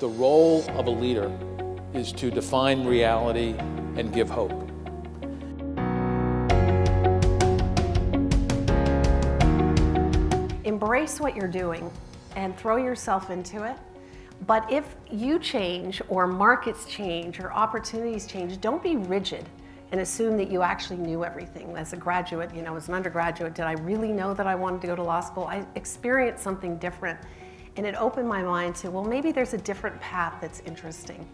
The role of a leader is to define reality and give hope. Embrace what you're doing and throw yourself into it. But if you change or markets change or opportunities change, don't be rigid and assume that you actually knew everything. As a graduate, as an undergraduate, did I really know that I wanted to go to law school? I experienced something different, and it opened my mind to, well, maybe there's a different path that's interesting.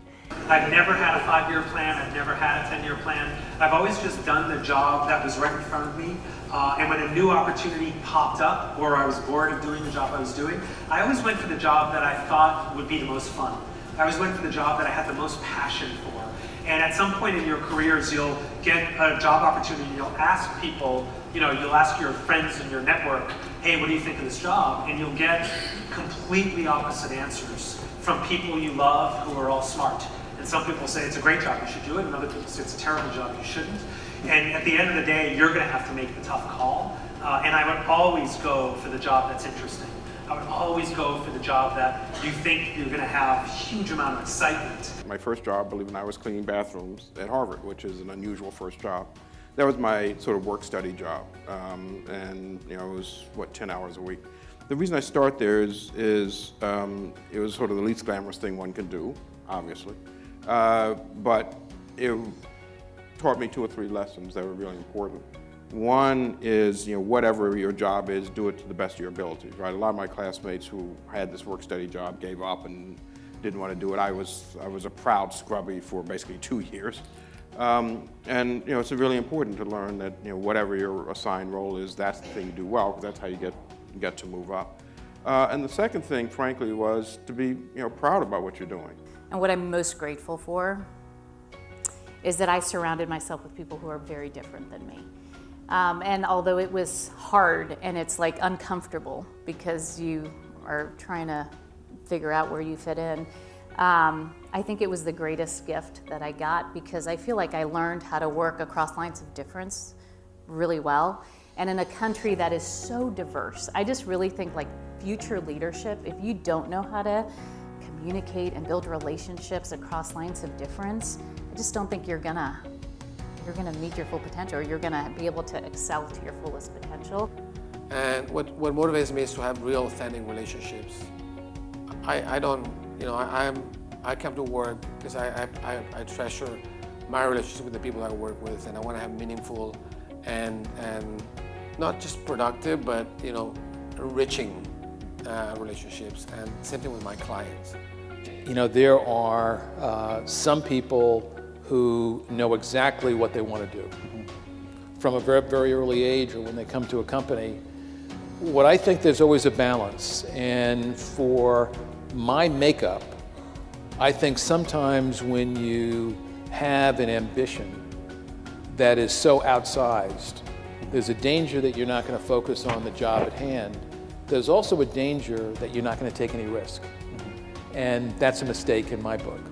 I've never had a 5-year plan, I've never had a 10-year plan. I've always just done the job that was right in front of me. And when a new opportunity popped up, or I was bored of doing the job I was doing, I always went for the job that I thought would be the most fun. I always went for the job that I had the most passion for. And at some point in your careers, you'll get a job opportunity, you'll ask people, you'll ask your friends in your network, hey, what do you think of this job? And you'll get completely opposite answers from people you love who are all smart. And some people say it's a great job, you should do it, and other people say it's a terrible job, you shouldn't. And at the end of the day, you're gonna have to make the tough call. And I would always go for the job that's interesting. I would always go for the job that you think you're gonna have a huge amount of excitement. My first job, believe it or not, was cleaning bathrooms at Harvard, which is an unusual first job. That was my sort of work-study job. And it was, 10 hours a week. The reason I start there is it was sort of the least glamorous thing one can do, obviously. But it taught me 2 or 3 lessons that were really important. One is, whatever your job is, do it to the best of your abilities, right? A lot of my classmates who had this work-study job gave up and didn't want to do it. I was a proud scrubby for basically 2 years. And it's really important to learn that, whatever your assigned role is, that's the thing you do well, because that's how you get to move up. And the second thing, frankly, was to be, proud about what you're doing. And what I'm most grateful for is that I surrounded myself with people who are very different than me. And although it was hard and it's like uncomfortable because you are trying to figure out where you fit in, I think it was the greatest gift that I got, because I feel like I learned how to work across lines of difference really well. And in a country that is so diverse, I just really think like future leadership, if you don't know how to communicate and build relationships across lines of difference, I just don't think you're gonna meet your full potential, or you're gonna be able to excel to your fullest potential. And what motivates me is to have real authentic relationships. I come to work because I treasure my relationship with the people I work with, and I want to have meaningful and not just productive, but enriching relationships, and same thing with my clients. There are some people who know exactly what they want to do from a very, very early age, or when they come to a company. What I think, there's always a balance, and for my makeup, I think sometimes when you have an ambition that is so outsized, there's a danger that you're not going to focus on the job at hand. There's also a danger that you're not going to take any risk. And that's a mistake in my book.